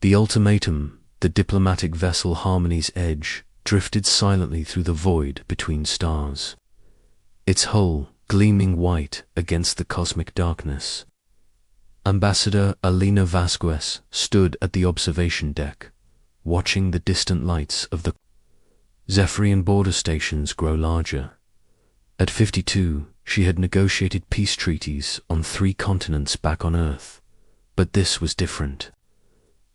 The ultimatum, the diplomatic vessel Harmony's Edge, drifted silently through the void between stars, its hull gleaming white against the cosmic darkness. Ambassador Alina Vasquez stood at the observation deck, watching the distant lights of the Zephyrian border stations grow larger. At 52, she had negotiated peace treaties on 3 continents back on Earth, but this was different.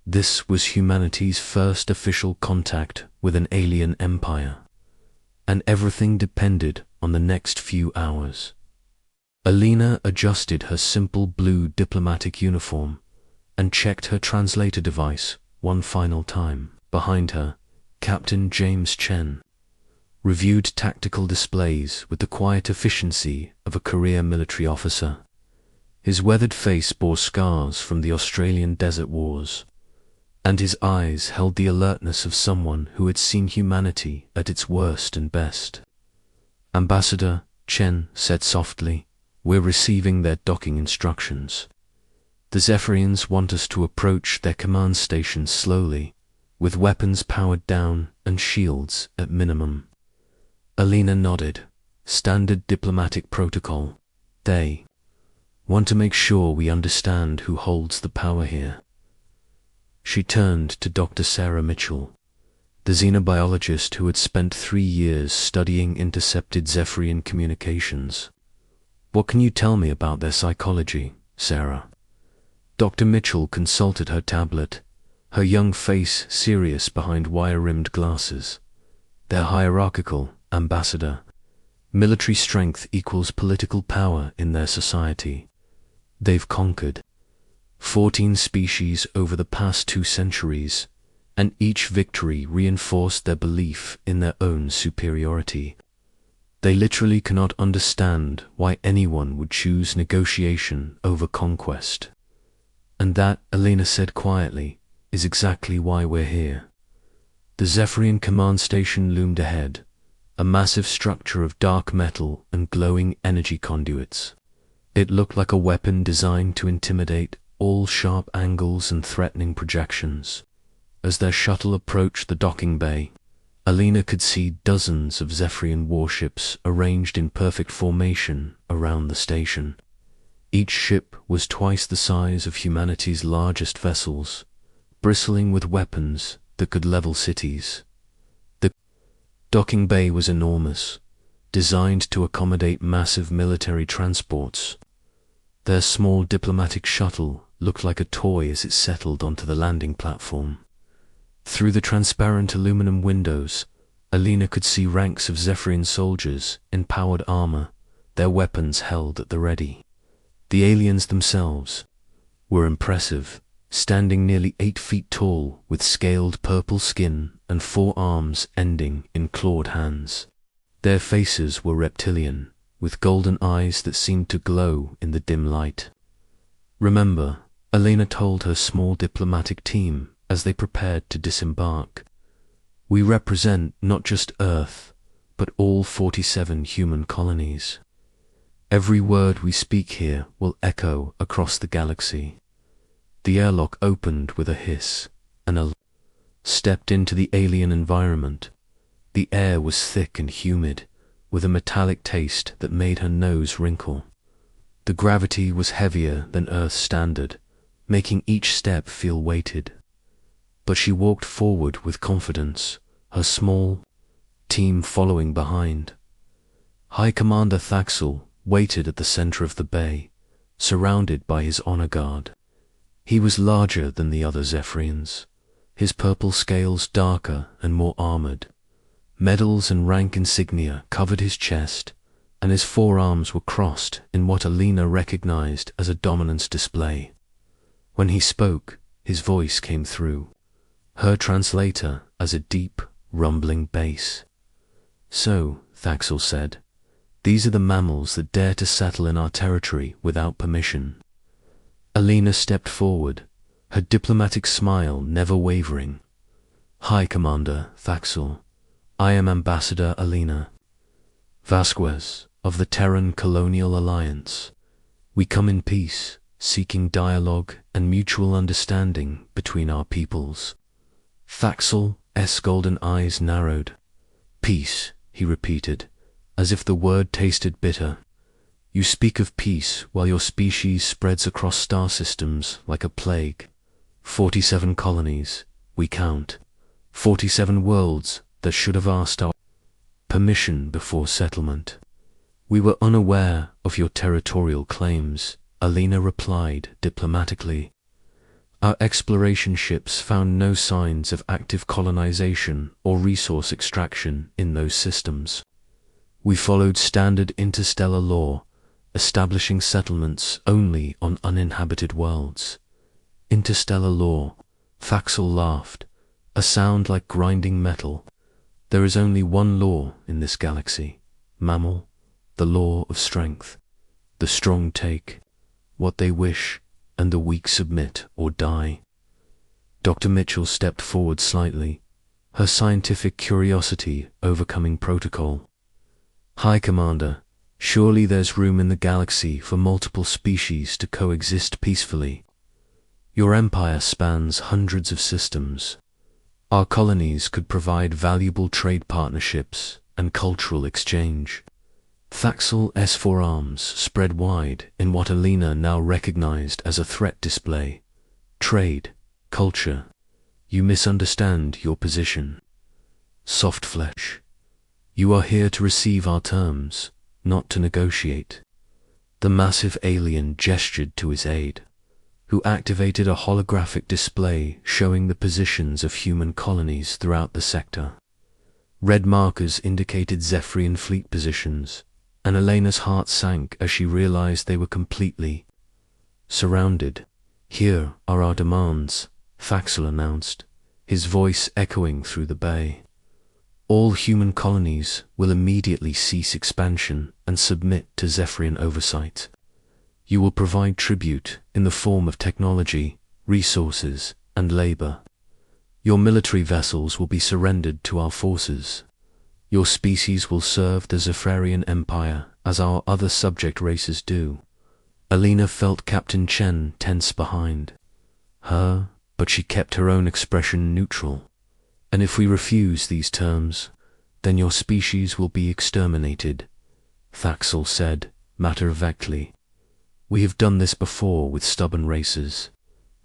This was humanity's first official contact with an alien empire, and everything depended on the next few hours. Alina adjusted her simple blue diplomatic uniform and checked her translator device one final time. Behind her, Captain James Chen reviewed tactical displays with the quiet efficiency of a career military officer. His weathered face bore scars from the Australian desert wars, and his eyes held the alertness of someone who had seen humanity at its worst and best. Ambassador, Chen said softly, "We're receiving their docking instructions. The Zephyrians want us to approach their command station slowly, with weapons powered down and shields at minimum." Alina nodded. Standard diplomatic protocol. They want to make sure we understand who holds the power here. She turned to Dr. Sarah Mitchell, the xenobiologist who had spent 3 years studying intercepted Zephyrian communications. "What can you tell me about their psychology, Sarah?" Dr. Mitchell consulted her tablet, her young face serious behind wire-rimmed glasses. "They're hierarchical, Ambassador. Military strength equals political power in their society. They've conquered 14 species over the past 2 centuries, and each victory reinforced their belief in their own superiority. They literally cannot understand why anyone would choose negotiation over conquest. And that," Alina said quietly, "is exactly why we're here." The Zephyrian command station loomed ahead, a massive structure of dark metal and glowing energy conduits. It looked like a weapon designed to intimidate, all sharp angles and threatening projections. As their shuttle approached the docking bay, Alina could see dozens of Zephyrian warships arranged in perfect formation around the station. Each ship was twice the size of humanity's largest vessels, bristling with weapons that could level cities. The docking bay was enormous, designed to accommodate massive military transports. Their small diplomatic shuttle looked like a toy as it settled onto the landing platform. Through the transparent aluminum windows, Alina could see ranks of Zephyrian soldiers in powered armor, their weapons held at the ready. The aliens themselves were impressive, standing nearly 8 feet tall with scaled purple skin and 4 arms ending in clawed hands. Their faces were reptilian, with golden eyes that seemed to glow in the dim light. "Remember," Alina told her small diplomatic team as they prepared to disembark, "we represent not just Earth, but all 47 human colonies. Every word we speak here will echo across the galaxy." The airlock opened with a hiss, and Alina stepped into the alien environment. The air was thick and humid, with a metallic taste that made her nose wrinkle. The gravity was heavier than Earth's standard, making each step feel weighted. But she walked forward with confidence, her small team following behind. High Commander Thaxel waited at the center of the bay, surrounded by his honor guard. He was larger than the other Zephyrians, his purple scales darker and more armored. Medals and rank insignia covered his chest, and his forearms were crossed in what Alina recognized as a dominance display. When he spoke, his voice came through, her translator, as a deep, rumbling bass. "So," Thaxel said, "these are the mammals that dare to settle in our territory without permission." Alina stepped forward, her diplomatic smile never wavering. "Hi, Commander Thaxel. I am Ambassador Alina Vasquez of the Terran Colonial Alliance. We come in peace, seeking dialogue and mutual understanding between our peoples. Thaxel's golden eyes narrowed. Peace, he repeated, as if the word tasted bitter. You speak of peace while your species spreads across star systems like a plague. 47 colonies, we count. 47 worlds that should have asked our permission before settlement. We were unaware of your territorial claims, Alina replied diplomatically. Our exploration ships found no signs of active colonization or resource extraction in those systems. We followed standard interstellar law, establishing settlements only on uninhabited worlds. Interstellar law, Thaxel laughed, a sound like grinding metal. There is only one law in this galaxy, mammal, the law of strength. The strong take what they wish, and the weak submit or die. Dr. Mitchell stepped forward slightly, her scientific curiosity overcoming protocol. High Commander, surely there's room in the galaxy for multiple species to coexist peacefully. Your empire spans hundreds of systems. Our colonies could provide valuable trade partnerships and cultural exchange. Thaxel's forearms spread wide in what Alina now recognized as a threat display. Trade, culture. You misunderstand your position. Soft flesh. You are here to receive our terms, not to negotiate. The massive alien gestured to his aide, who activated a holographic display showing the positions of human colonies throughout the sector. Red markers indicated Zephyrian fleet positions, and Elena's heart sank as she realized they were completely surrounded. Here are our demands, Thaxel announced, his voice echoing through the bay. All human colonies will immediately cease expansion and submit to Zephyrian oversight. You will provide tribute in the form of technology, resources, and labor. Your military vessels will be surrendered to our forces. Your species will serve the Zephyrian Empire as our other subject races do. Alina felt Captain Chen tense behind her, but she kept her own expression neutral. And if we refuse these terms, then your species will be exterminated, Thaxel said, matter-of-factly. We have done this before with stubborn races.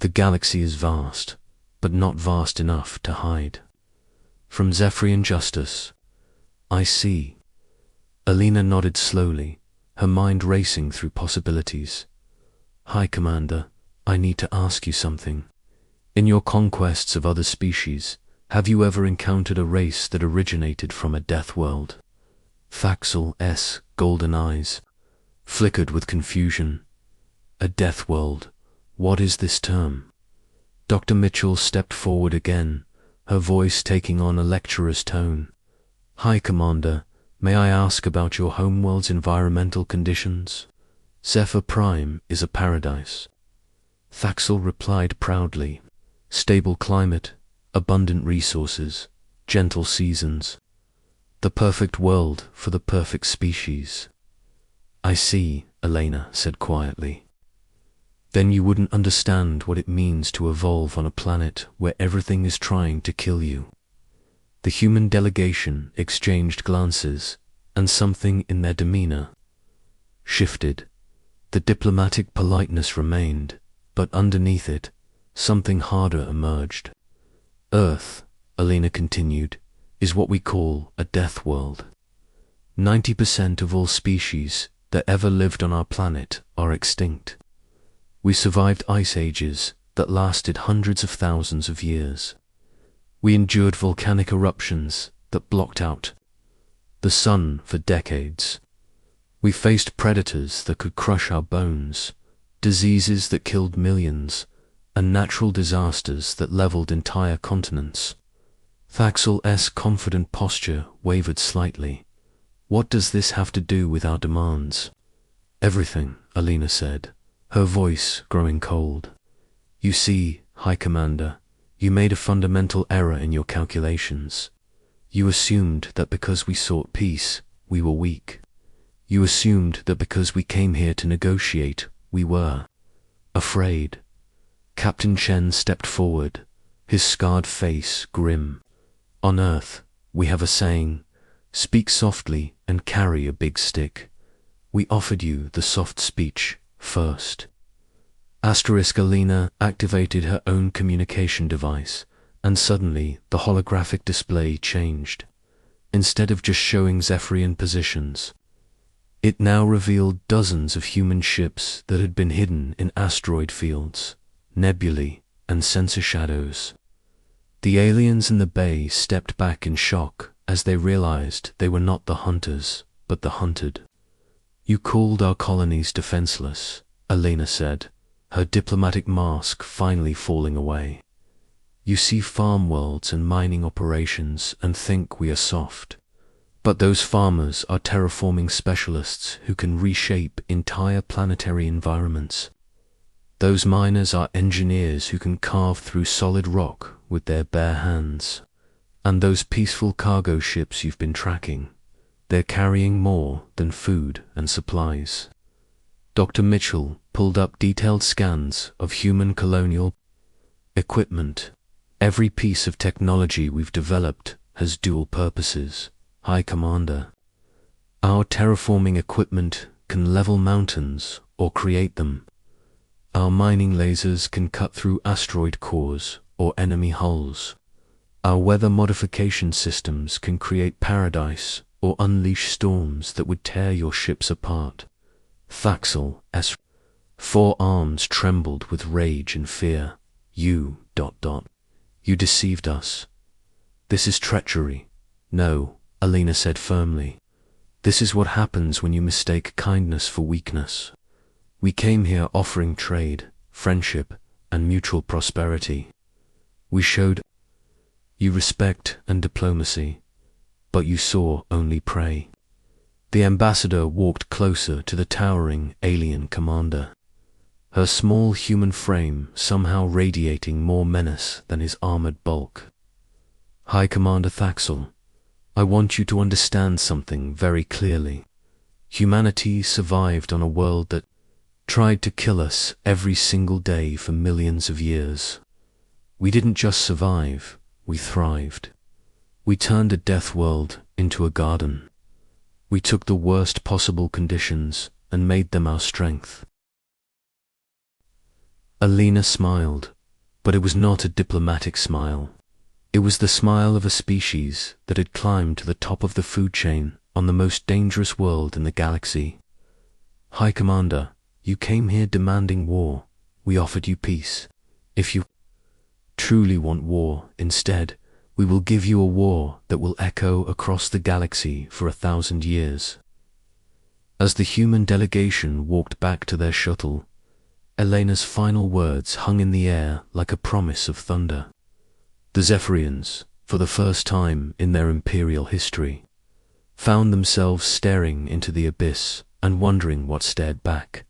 The galaxy is vast, but not vast enough to hide from Zephyrian justice. I see. Alina nodded slowly, her mind racing through possibilities. High Commander, I need to ask you something. In your conquests of other species, have you ever encountered a race that originated from a death world? Thaxel's golden eyes flickered with confusion. A death world. What is this term? Dr. Mitchell stepped forward again, her voice taking on a lecturer's tone. High Commander, may I ask about your homeworld's environmental conditions? Zephyr Prime is a paradise. Thaxel replied proudly. Stable climate, abundant resources, gentle seasons. The perfect world for the perfect species. I see, Elena said quietly. Then you wouldn't understand what it means to evolve on a planet where everything is trying to kill you. The human delegation exchanged glances, and something in their demeanor shifted. The diplomatic politeness remained, but underneath it, something harder emerged. Earth, Alina continued, is what we call a death world. 90% of all species that ever lived on our planet are extinct. We survived ice ages that lasted hundreds of thousands of years. We endured volcanic eruptions that blocked out the sun for decades. We faced predators that could crush our bones, diseases that killed millions, and natural disasters that leveled entire continents. Thaxel's confident posture wavered slightly. What does this have to do with our demands? Everything, Alina said, her voice growing cold. You see, High Commander, you made a fundamental error in your calculations. You assumed that because we sought peace, we were weak. You assumed that because we came here to negotiate, we were. Afraid. Captain Chen stepped forward, his scarred face grim. On Earth, we have a saying, speak softly and carry a big stick. We offered you the soft speech first. Alina activated her own communication device, and suddenly the holographic display changed. Instead of just showing Zephyrian positions, it now revealed dozens of human ships that had been hidden in asteroid fields, nebulae, and sensor shadows. The aliens in the bay stepped back in shock as they realized they were not the hunters, but the hunted. You called our colonies defenseless, Alina said, her diplomatic mask finally falling away. You see farm worlds and mining operations and think we are soft. But those farmers are terraforming specialists who can reshape entire planetary environments. Those miners are engineers who can carve through solid rock with their bare hands. And those peaceful cargo ships you've been tracking, they're carrying more than food and supplies. Dr. Mitchell pulled up detailed scans of human colonial equipment. Every piece of technology we've developed has dual purposes, High Commander. Our terraforming equipment can level mountains or create them. Our mining lasers can cut through asteroid cores or enemy hulls. Our weather modification systems can create paradise or unleash storms that would tear your ships apart. Thaxel's forearms trembled with rage and fear. You deceived us. This is treachery. No, Alina said firmly. This is what happens when you mistake kindness for weakness. We came here offering trade, friendship, and mutual prosperity. We showed you respect and diplomacy, but you saw only prey. The ambassador walked closer to the towering alien commander, her small human frame somehow radiating more menace than his armored bulk. High Commander Thaxel, I want you to understand something very clearly. Humanity survived on a world that tried to kill us every single day for millions of years. We didn't just survive, we thrived. We turned a death world into a garden. We took the worst possible conditions and made them our strength. Alina smiled, but it was not a diplomatic smile. It was the smile of a species that had climbed to the top of the food chain on the most dangerous world in the galaxy. High Commander, you came here demanding war. We offered you peace. If you truly want war, instead, we will give you a war that will echo across the galaxy for 1,000 years. As the human delegation walked back to their shuttle, Elena's final words hung in the air like a promise of thunder. The Zephyrians, for the first time in their imperial history, found themselves staring into the abyss and wondering what stared back.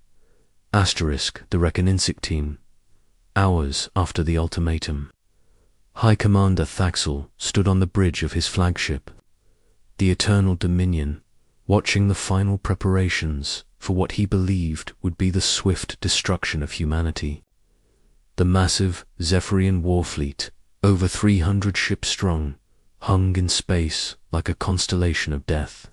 The Reconnaissance team. Hours after the ultimatum, High Commander Thaxel stood on the bridge of his flagship, the Eternal Dominion, watching the final preparations for what he believed would be the swift destruction of humanity. The massive Zephyrian war fleet, over 300 ships strong, hung in space like a constellation of death.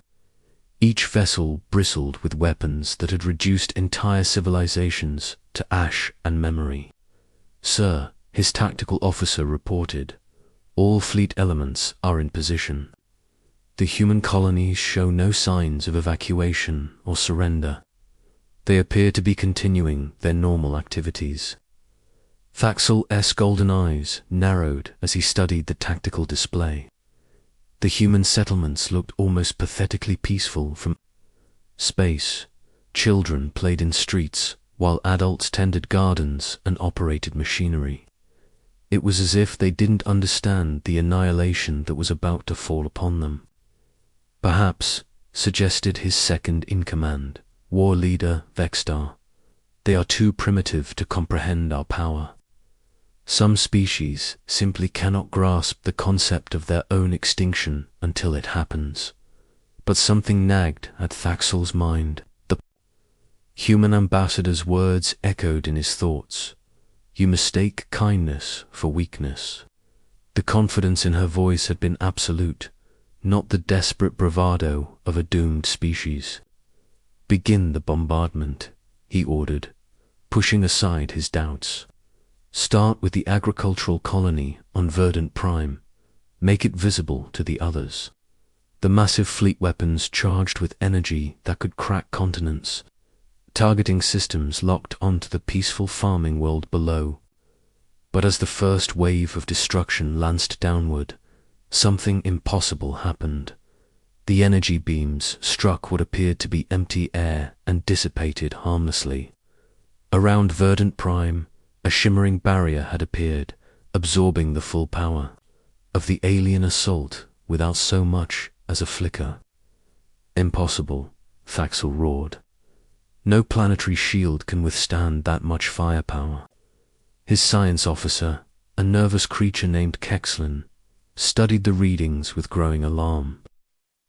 Each vessel bristled with weapons that had reduced entire civilizations to ash and memory. Sir, his tactical officer reported, all fleet elements are in position. The human colonies show no signs of evacuation or surrender. They appear to be continuing their normal activities. Thaxel's golden eyes narrowed as he studied the tactical display. The human settlements looked almost pathetically peaceful from space. Children played in streets, while adults tended gardens and operated machinery. It was as if they didn't understand the annihilation that was about to fall upon them. Perhaps, suggested his second-in-command, war leader Vexstar, they are too primitive to comprehend our power. Some species simply cannot grasp the concept of their own extinction until it happens. But something nagged at Thaxel's mind. The Human ambassador's words echoed in his thoughts. You mistake kindness for weakness. The confidence in her voice had been absolute, not the desperate bravado of a doomed species. Begin the bombardment, he ordered, pushing aside his doubts. Start with the agricultural colony on Verdant Prime. Make it visible to the others. The massive fleet weapons charged with energy that could crack continents, targeting systems locked onto the peaceful farming world below. But as the first wave of destruction lanced downward, something impossible happened. The energy beams struck what appeared to be empty air and dissipated harmlessly. Around Verdant Prime, a shimmering barrier had appeared, absorbing the full power of the alien assault without so much as a flicker. Impossible, Thaxel roared. No planetary shield can withstand that much firepower. His science officer, a nervous creature named Kexlin, studied the readings with growing alarm.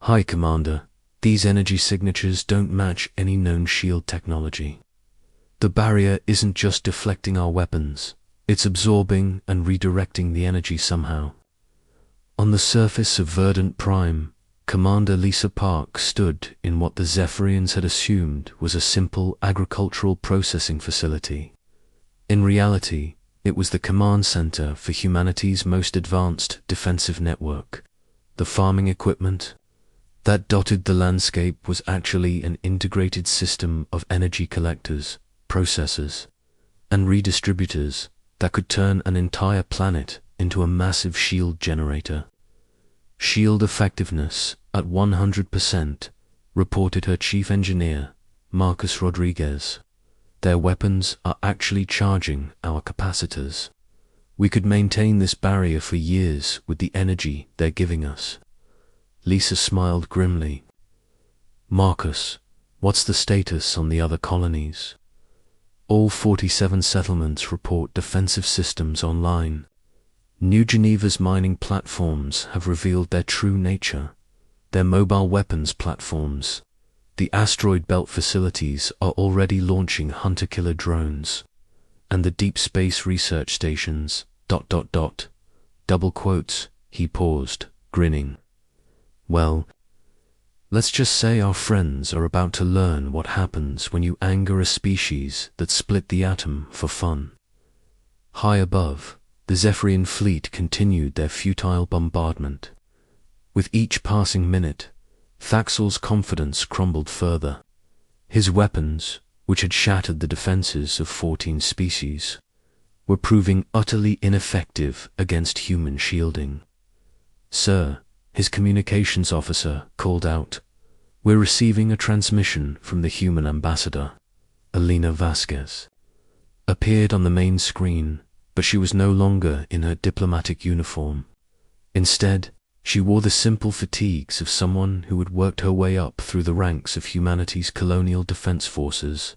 Hi, Commander, these energy signatures don't match any known shield technology. The barrier isn't just deflecting our weapons, it's absorbing and redirecting the energy somehow. On the surface of Verdant Prime, Commander Lisa Park stood in what the Zephyrians had assumed was a simple agricultural processing facility. In reality, it was the command center for humanity's most advanced defensive network. The farming equipment that dotted the landscape was actually an integrated system of energy collectors, processors, and redistributors that could turn an entire planet into a massive shield generator. Shield effectiveness at 100%, reported her chief engineer, Marcus Rodriguez. Their weapons are actually charging our capacitors. We could maintain this barrier for years with the energy they're giving us. Lisa smiled grimly. Marcus, what's the status on the other colonies? All 47 settlements report defensive systems online. New Geneva's mining platforms have revealed their true nature. Their mobile weapons platforms. The asteroid belt facilities are already launching hunter-killer drones. And the deep space research stations, ... Double quotes, he paused, grinning. Well, let's just say our friends are about to learn what happens when you anger a species that split the atom for fun. High above, the Zephyrian fleet continued their futile bombardment. With each passing minute, Thaxel's confidence crumbled further. His weapons, which had shattered the defenses of 14 species, were proving utterly ineffective against human shielding. Sir, his communications officer called out, we're receiving a transmission from the human ambassador. Elena Vasquez appeared on the main screen, but she was no longer in her diplomatic uniform. Instead, she wore the simple fatigues of someone who had worked her way up through the ranks of humanity's colonial defense forces.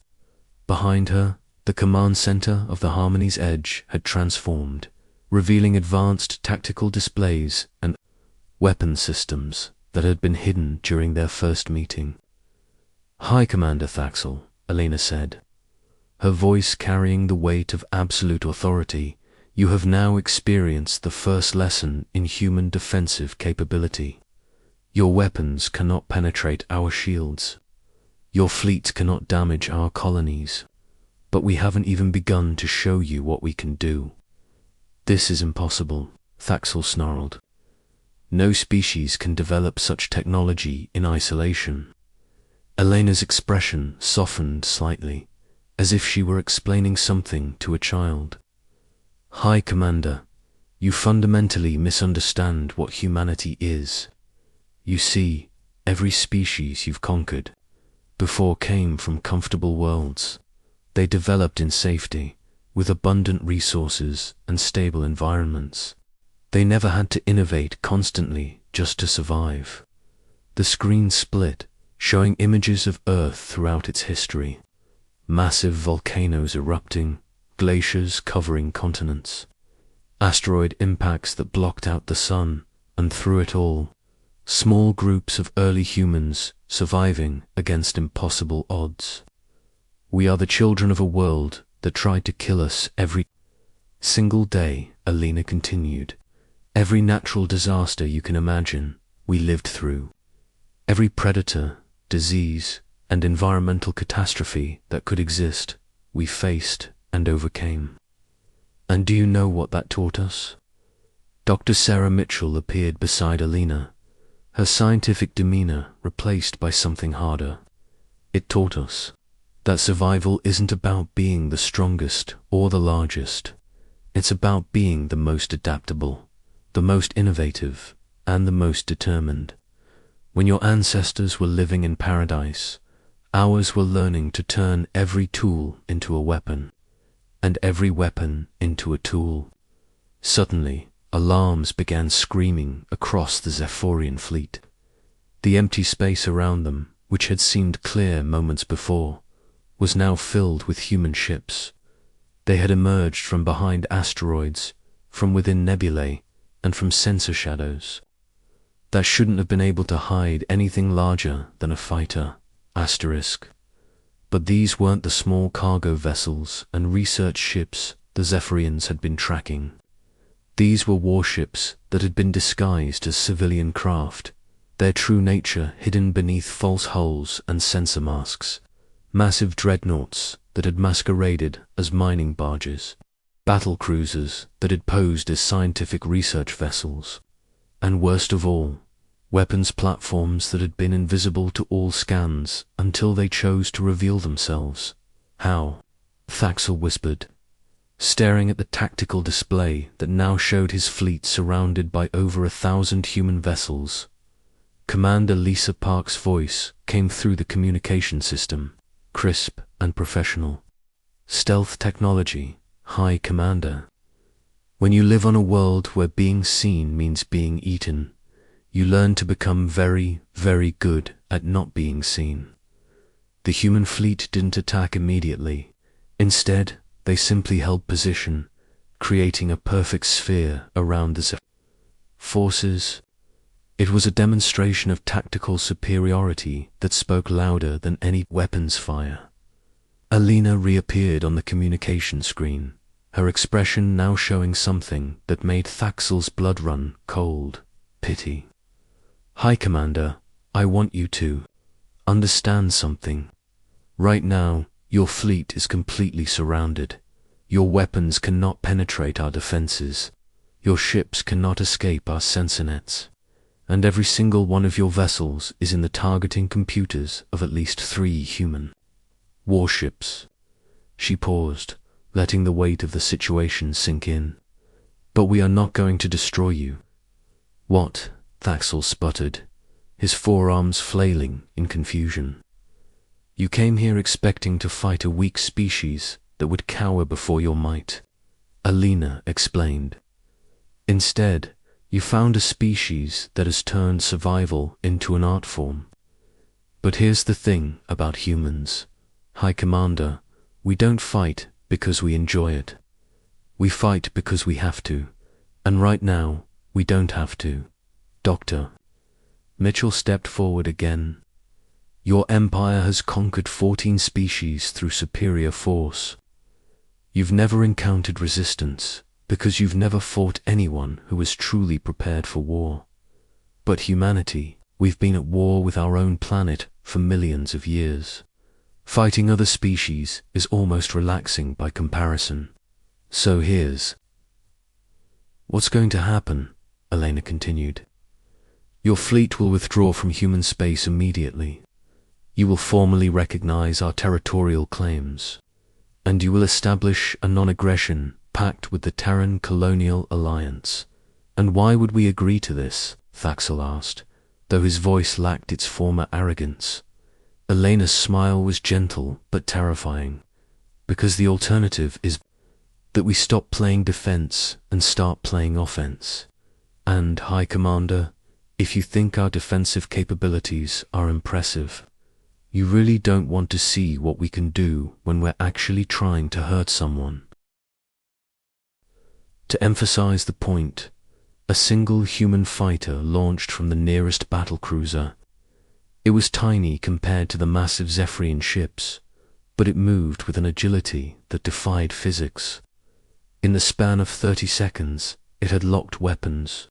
Behind her, the command center of the Harmony's Edge had transformed, revealing advanced tactical displays and weapon systems that had been hidden during their first meeting. Hi, Commander Thaxel, Elena said, her voice carrying the weight of absolute authority. You have now experienced the first lesson in human defensive capability. Your weapons cannot penetrate our shields. Your fleet cannot damage our colonies. But we haven't even begun to show you what we can do. This is impossible, Thaxel snarled. No species can develop such technology in isolation. Elena's expression softened slightly, as if she were explaining something to a child. Hi, Commander, you fundamentally misunderstand what humanity is. You see, every species you've conquered before came from comfortable worlds. They developed in safety, with abundant resources and stable environments. They never had to innovate constantly just to survive. The screen split, showing images of Earth throughout its history. Massive volcanoes erupting, glaciers covering continents, asteroid impacts that blocked out the sun, and through it all, small groups of early humans surviving against impossible odds. We are the children of a world that tried to kill us every single day, Alina continued. Every natural disaster you can imagine, we lived through. Every predator, disease, and environmental catastrophe that could exist, we faced and overcame. And do you know what that taught us? Dr. Sarah Mitchell appeared beside Alina, her scientific demeanor replaced by something harder. It taught us that survival isn't about being the strongest or the largest. It's about being the most adaptable, the most innovative, and the most determined. When your ancestors were living in paradise, ours were learning to turn every tool into a weapon, and every weapon into a tool. Suddenly, alarms began screaming across the Zephyrian fleet. The empty space around them, which had seemed clear moments before, was now filled with human ships. They had emerged from behind asteroids, from within nebulae, and from sensor shadows that shouldn't have been able to hide anything larger than a fighter. But these weren't the small cargo vessels and research ships the Zephyrians had been tracking. These were warships that had been disguised as civilian craft, their true nature hidden beneath false hulls and sensor masks. Massive dreadnoughts that had masqueraded as mining barges, battle cruisers that had posed as scientific research vessels, and worst of all, weapons platforms that had been invisible to all scans until they chose to reveal themselves. How? Thaxel whispered, staring at the tactical display that now showed his fleet surrounded by over 1,000 human vessels. Commander Lisa Park's voice came through the communication system, crisp and professional. Stealth technology, High Commander. When you live on a world where being seen means being eaten, you learn to become very, very good at not being seen. The human fleet didn't attack immediately. Instead, they simply held position, creating a perfect sphere around the forces. It was a demonstration of tactical superiority that spoke louder than any weapons fire. Alina reappeared on the communication screen, her expression now showing something that made Thaxel's blood run cold: pity. High Commander, I want you to understand something. Right now, your fleet is completely surrounded. Your weapons cannot penetrate our defenses. Your ships cannot escape our sensor nets. And every single one of your vessels is in the targeting computers of at least 3 human warships. She paused, letting the weight of the situation sink in. But we are not going to destroy you. What? Thaxel sputtered, his forearms flailing in confusion. You came here expecting to fight a weak species that would cower before your might, Alina explained. Instead, you found a species that has turned survival into an art form. But here's the thing about humans, High Commander, we don't fight because we enjoy it. We fight because we have to, and right now, we don't have to. Doctor. Mitchell stepped forward again. Your empire has conquered 14 species through superior force. You've never encountered resistance, because you've never fought anyone who was truly prepared for war. But humanity, we've been at war with our own planet for millions of years. Fighting other species is almost relaxing by comparison. So here's what's going to happen, Alina continued. Your fleet will withdraw from human space immediately. You will formally recognize our territorial claims, and you will establish a non-aggression pact with the Terran Colonial Alliance. And why would we agree to this? Thaxel asked, though his voice lacked its former arrogance. Elena's smile was gentle but terrifying, because the alternative is that we stop playing defense and start playing offense. And, High Commander, if you think our defensive capabilities are impressive, you really don't want to see what we can do when we're actually trying to hurt someone. To emphasize the point, a single human fighter launched from the nearest battlecruiser. It was tiny compared to the massive Zephyrian ships, but it moved with an agility that defied physics. In the span of 30 seconds, it had locked weapons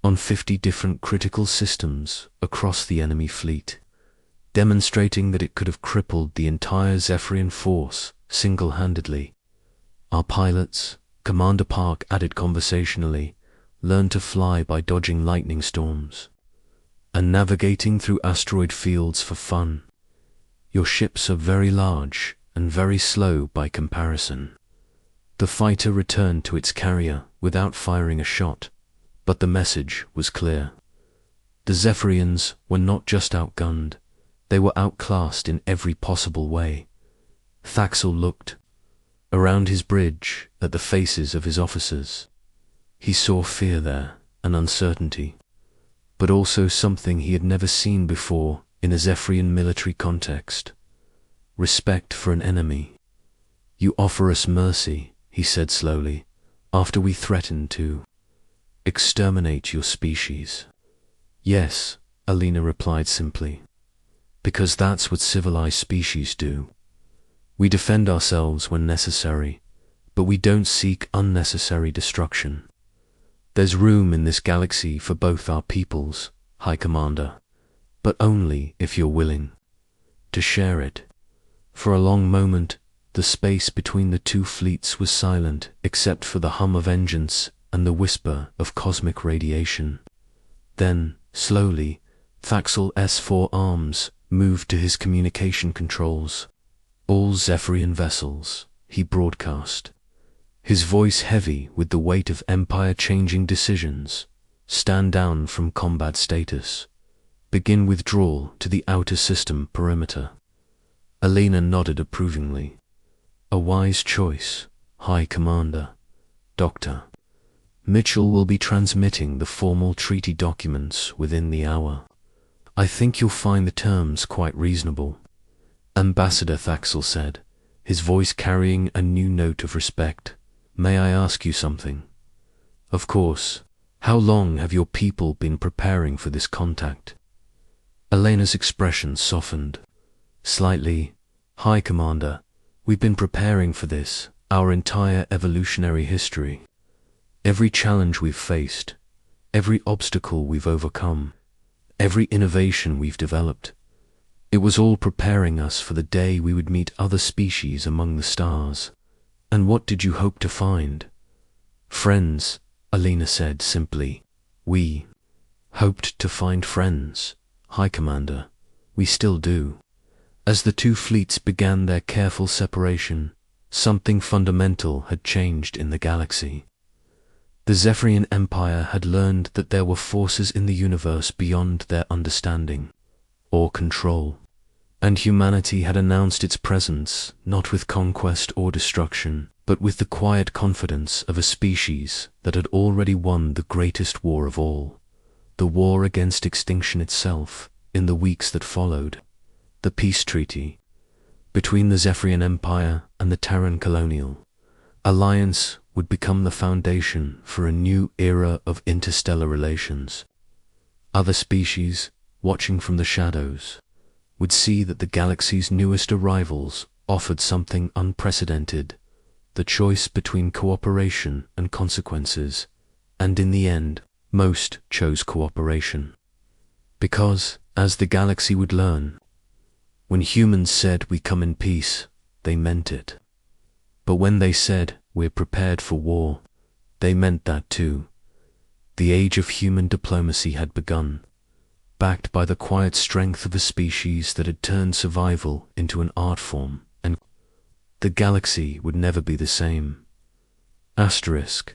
on 50 different critical systems across the enemy fleet, demonstrating that it could have crippled the entire Zephyrian force single-handedly. Our pilots, Commander Park added conversationally, learned to fly by dodging lightning storms and navigating through asteroid fields for fun. Your ships are very large and very slow by comparison. The fighter returned to its carrier without firing a shot, but the message was clear. The Zephyrians were not just outgunned, they were outclassed in every possible way. Thaxel looked around his bridge at the faces of his officers. He saw fear there and uncertainty, but also something he had never seen before in a Zephyrian military context: respect for an enemy. "You offer us mercy," he said slowly, "after we threatened to exterminate your species." "Yes," Alina replied simply, "because that's what civilized species do. We defend ourselves when necessary, but we don't seek unnecessary destruction. There's room in this galaxy for both our peoples, High Commander, but only if you're willing to share it." For a long moment, the space between the two fleets was silent except for the hum of engines and the whisper of cosmic radiation. Then, slowly, Thaxel's 4 arms moved to his communication controls. "All Zephyrian vessels," he broadcast, his voice heavy with the weight of empire-changing decisions, "stand down from combat status. Begin withdrawal to the outer system perimeter." Alina nodded approvingly. "A wise choice, High Commander. Dr. Mitchell will be transmitting the formal treaty documents within the hour. I think you'll find the terms quite reasonable," Ambassador Thaxel said, his voice carrying a new note of respect. "May I ask you something?" "Of course. How long have your people been preparing for this contact?" Elena's expression softened slightly. "High Commander, we've been preparing for this our entire evolutionary history. Every challenge we've faced, every obstacle we've overcome, every innovation we've developed, it was all preparing us for the day we would meet other species among the stars. And what did you hope to find?" "Friends," Alina said simply. "We hoped to find friends, High Commander. We still do." As the two fleets began their careful separation, something fundamental had changed in the galaxy. The Zephyrian Empire had learned that there were forces in the universe beyond their understanding or control, and humanity had announced its presence not with conquest or destruction, but with the quiet confidence of a species that had already won the greatest war of all, the war against extinction itself. In the weeks that followed, the peace treaty between the Zephyrian Empire and the Terran colonial alliance would become the foundation for a new era of interstellar relations. Other species, watching from the shadows, would see that the galaxy's newest arrivals offered something unprecedented: the choice between cooperation and consequences, and in the end, most chose cooperation. Because, as the galaxy would learn, when humans said "we come in peace," they meant it. But when they said "we're prepared for war," they meant that too. The age of human diplomacy had begun, backed by the quiet strength of a species that had turned survival into an art form, and the galaxy would never be the same. Asterisk.